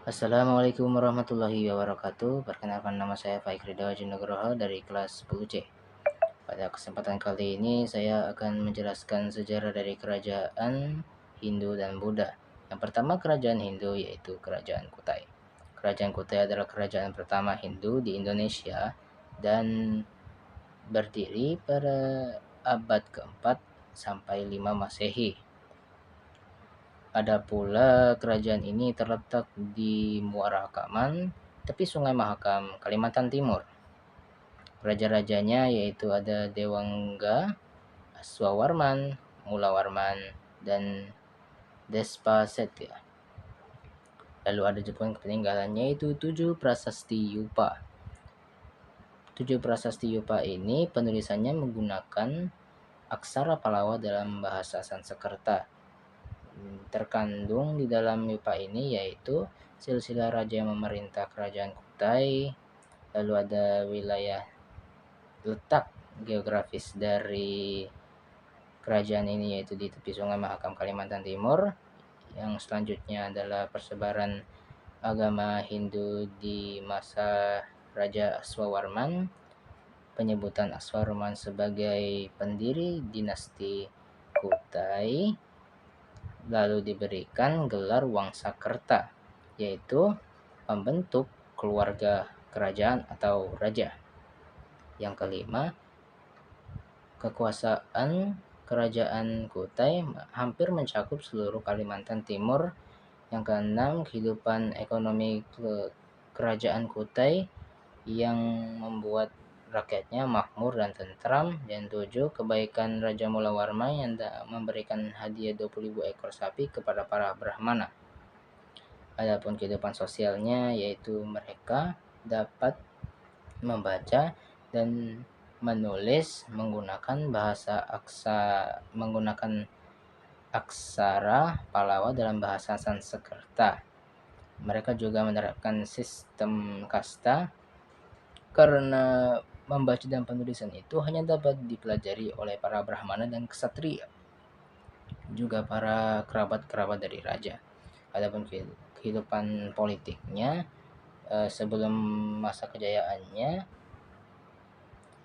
Assalamualaikum warahmatullahi wabarakatuh. Perkenalkan, nama saya Faik Ridho Nugroho dari kelas 10C. Pada kesempatan kali ini saya akan menjelaskan sejarah dari kerajaan Hindu dan Buddha. Yang pertama, kerajaan Hindu yaitu Kerajaan Kutai. Kerajaan Kutai adalah kerajaan pertama Hindu di Indonesia dan berdiri pada abad keempat sampai 5 Masehi. Ada pula kerajaan ini terletak di Muara Kaman, tepi Sungai Mahakam, Kalimantan Timur. Raja-rajanya yaitu ada Dewangga, Aswawarman, Mulawarman, dan Despasetya. Lalu ada juga peninggalannya yaitu 7 prasasti Yupa. 7 prasasti Yupa ini penulisannya menggunakan aksara Palawa dalam bahasa Sanskerta. Terkandung di dalam Yupa ini yaitu silsilah raja yang memerintah kerajaan Kutai, lalu ada wilayah letak geografis dari kerajaan ini yaitu di tepi Sungai Mahakam, Kalimantan Timur. Yang selanjutnya adalah persebaran agama Hindu di masa Raja Aswawarman, penyebutan Aswawarman sebagai pendiri dinasti Kutai, lalu diberikan gelar Wangsakerta, yaitu pembentuk keluarga kerajaan atau raja. Yang kelima, kekuasaan kerajaan Kutai hampir mencakup seluruh Kalimantan Timur. Yang keenam, kehidupan ekonomi kerajaan Kutai yang membuat rakyatnya makmur dan tentram. Dan 7, kebaikan Raja Mulawarman yang memberikan hadiah 20.000 ekor sapi kepada para Brahmana. Adapun kehidupan sosialnya yaitu mereka dapat membaca dan menulis menggunakan aksara Palawa dalam bahasa Sanskerta. Mereka juga menerapkan sistem kasta karena membaca dan penulisan itu hanya dapat dipelajari oleh para Brahmana dan ksatria, juga para kerabat-kerabat dari raja. Adapun kehidupan politiknya sebelum masa kejayaannya,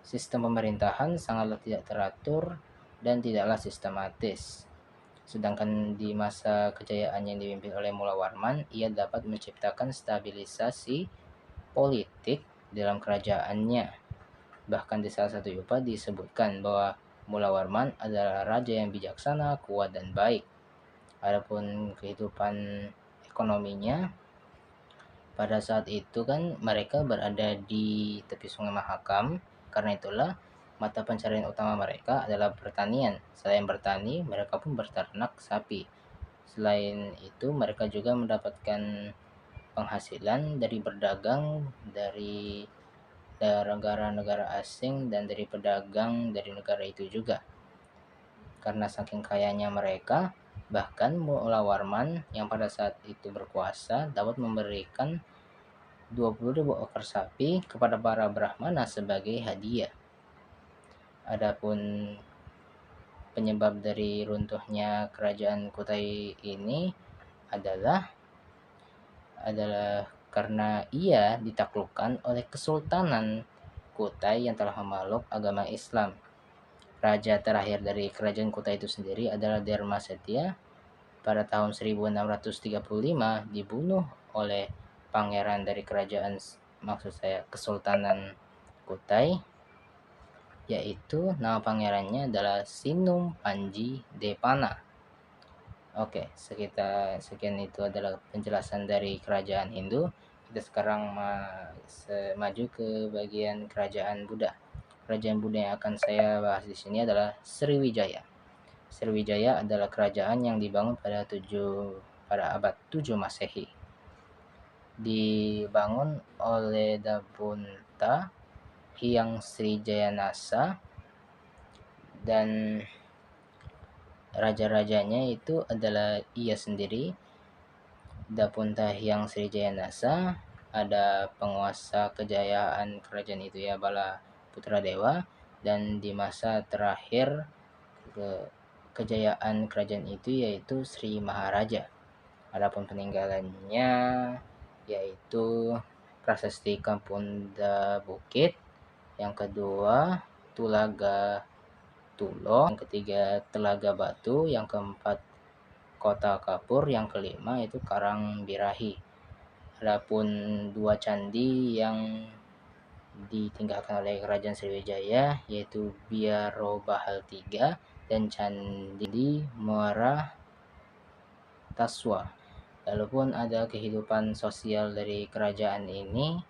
sistem pemerintahan sangatlah tidak teratur dan tidaklah sistematis. Sedangkan di masa kejayaan yang dipimpin oleh Mulawarman, ia dapat menciptakan stabilisasi politik dalam kerajaannya. Bahkan di salah satu yupa disebutkan bahwa Mulawarman adalah raja yang bijaksana, kuat, dan baik. Adapun kehidupan ekonominya, pada saat itu kan mereka berada di tepi Sungai Mahakam, karena itulah mata pencarian utama mereka adalah pertanian. Selain bertani, mereka pun berternak sapi. Selain itu, mereka juga mendapatkan penghasilan dari berdagang dari negara-negara asing dan dari pedagang dari negara itu juga. Karena saking kayanya mereka, bahkan Mulawarman yang pada saat itu berkuasa dapat memberikan 20.000 ekor sapi kepada para Brahmana sebagai hadiah. Adapun penyebab dari runtuhnya kerajaan Kutai ini adalah karena ia ditaklukkan oleh Kesultanan Kutai yang telah memeluk agama Islam. Raja terakhir dari kerajaan Kutai itu sendiri adalah Dharma Setia. Pada tahun 1635 dibunuh oleh pangeran dari kerajaan, Kesultanan Kutai, yaitu nama pangerannya adalah Sinum Panji Depana. Oke, sekian itu adalah penjelasan dari kerajaan Hindu. Kita sekarang maju ke bagian kerajaan Buddha. Kerajaan Buddha yang akan saya bahas di sini adalah Sriwijaya. Sriwijaya adalah kerajaan yang dibangun pada abad 7 Masehi. Dibangun oleh Dabunta Hyang Srijayanasa, dan raja-rajanya itu adalah ia sendiri, Dapunta Hyang Srijayanasa. Ada penguasa kejayaan kerajaan itu ya Bala Putra Dewa, dan di masa terakhir kejayaan kerajaan itu yaitu Sri Maharaja. Adapun peninggalannya yaitu Prasasti Kampunda Bukit, yang kedua Tulaga Tulong, yang ketiga Telaga Batu, yang keempat Kota Kapur, yang kelima itu Karang Birahi. Adapun dua candi yang ditinggalkan oleh Kerajaan Sriwijaya yaitu Biaro Bahal 3 dan Candi Muara Taswa. Lalu pun ada kehidupan sosial dari kerajaan ini,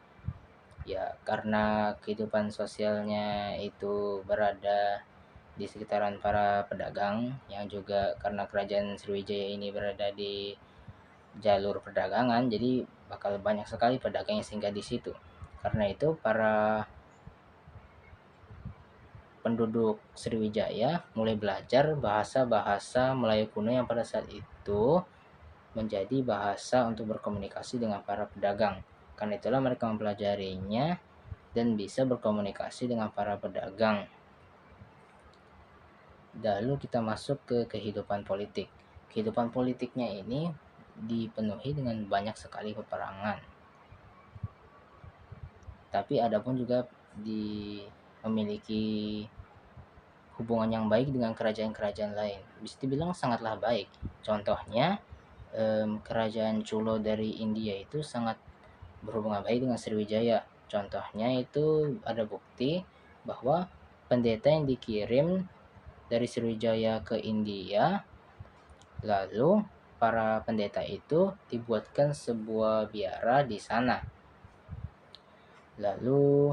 ya karena kehidupan sosialnya itu berada di sekitaran para pedagang, yang juga karena kerajaan Sriwijaya ini berada di jalur perdagangan, jadi bakal banyak sekali pedagang yang singgah di situ. Karena itu para penduduk Sriwijaya mulai belajar bahasa-bahasa Melayu kuno yang pada saat itu menjadi bahasa untuk berkomunikasi dengan para pedagang. Karena itulah mereka mempelajarinya dan bisa berkomunikasi dengan para pedagang. Lalu kita masuk ke kehidupan politik. Kehidupan politiknya ini dipenuhi dengan banyak sekali peperangan. Tapi ada pun juga memiliki hubungan yang baik dengan kerajaan-kerajaan lain. Bisa dibilang sangatlah baik. Contohnya, kerajaan Chulo dari India itu sangat berhubungan baik dengan Sriwijaya. Contohnya itu ada bukti bahwa pendeta yang dikirim dari Sriwijaya ke India, lalu para pendeta itu dibuatkan sebuah biara di sana. Lalu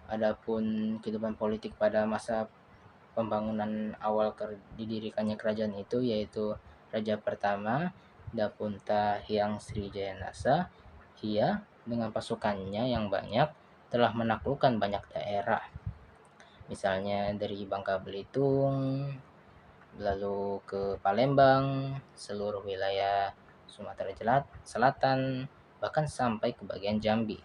adapun kehidupan politik pada masa pembangunan awal didirikannya kerajaan itu yaitu Raja pertama Dapunta Hyang Srijayanasa. Ia dengan pasukannya yang banyak telah menaklukkan banyak daerah, misalnya dari Bangka Belitung, lalu ke Palembang, seluruh wilayah Sumatera Selatan, bahkan sampai ke bagian Jambi.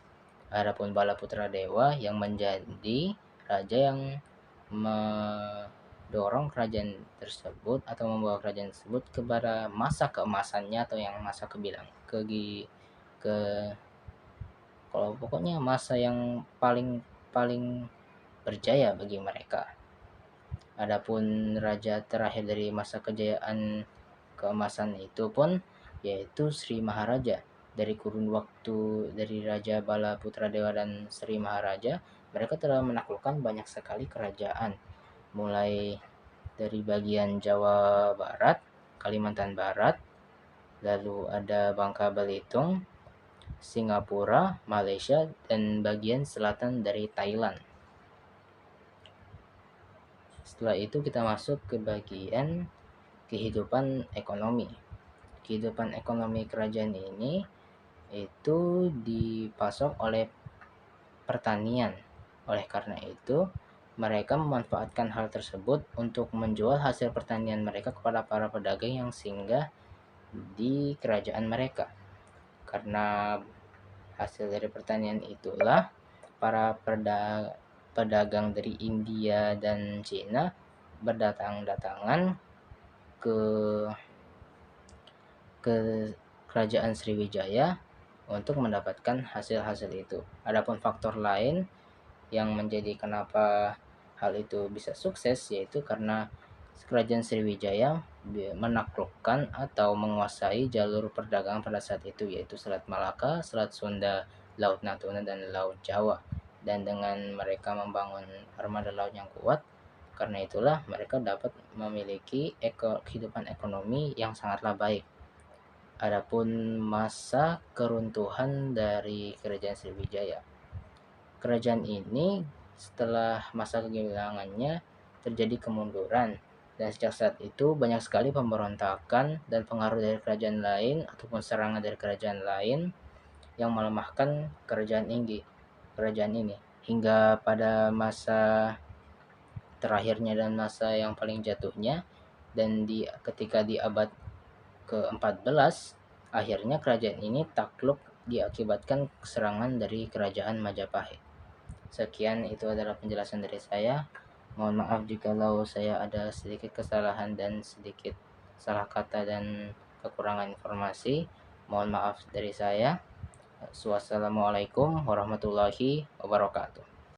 Adapun Bala Putra Dewa yang menjadi raja yang mendorong kerajaan tersebut atau membawa kerajaan tersebut kepada masa keemasannya atau yang masa ke kalau pokoknya masa yang paling paling berjaya bagi mereka. Adapun raja terakhir dari masa kejayaan keemasan itu pun yaitu Sri Maharaja. Dari kurun waktu dari Raja Bala Putra Dewa dan Sri Maharaja, mereka telah menaklukkan banyak sekali kerajaan, mulai dari bagian Jawa Barat, Kalimantan Barat, lalu ada Bangka Belitung, Singapura, Malaysia, dan bagian selatan dari Thailand. Setelah itu kita masuk ke bagian kehidupan ekonomi. Kehidupan ekonomi kerajaan ini itu dipasok oleh pertanian. Oleh karena itu, mereka memanfaatkan hal tersebut untuk menjual hasil pertanian mereka kepada para pedagang yang singgah di kerajaan mereka. Karena hasil dari pertanian itulah para pedagang dari India dan Cina berdatang-datangan ke kerajaan Sriwijaya untuk mendapatkan hasil-hasil itu. Adapun faktor lain yang menjadi kenapa hal itu bisa sukses yaitu karena kerajaan Sriwijaya menaklukkan atau menguasai jalur perdagangan pada saat itu, yaitu Selat Malaka, Selat Sunda, Laut Natuna, dan Laut Jawa. Dan dengan mereka membangun armada laut yang kuat, karena itulah mereka dapat memiliki kehidupan ekonomi yang sangatlah baik. Adapun masa keruntuhan dari kerajaan Sriwijaya, kerajaan ini setelah masa kehilangannya terjadi kemunduran, dan sejak saat itu banyak sekali pemberontakan dan pengaruh dari kerajaan lain ataupun serangan dari kerajaan lain yang melemahkan kerajaan ini hingga pada masa terakhirnya dan masa yang paling jatuhnya, dan ketika di abad ke-14 akhirnya kerajaan ini takluk diakibatkan serangan dari kerajaan Majapahit. Sekian, itu adalah penjelasan dari saya. Mohon maaf jikalau saya ada sedikit kesalahan dan sedikit salah kata dan kekurangan informasi. Mohon maaf dari saya. Wassalamualaikum warahmatullahi wabarakatuh.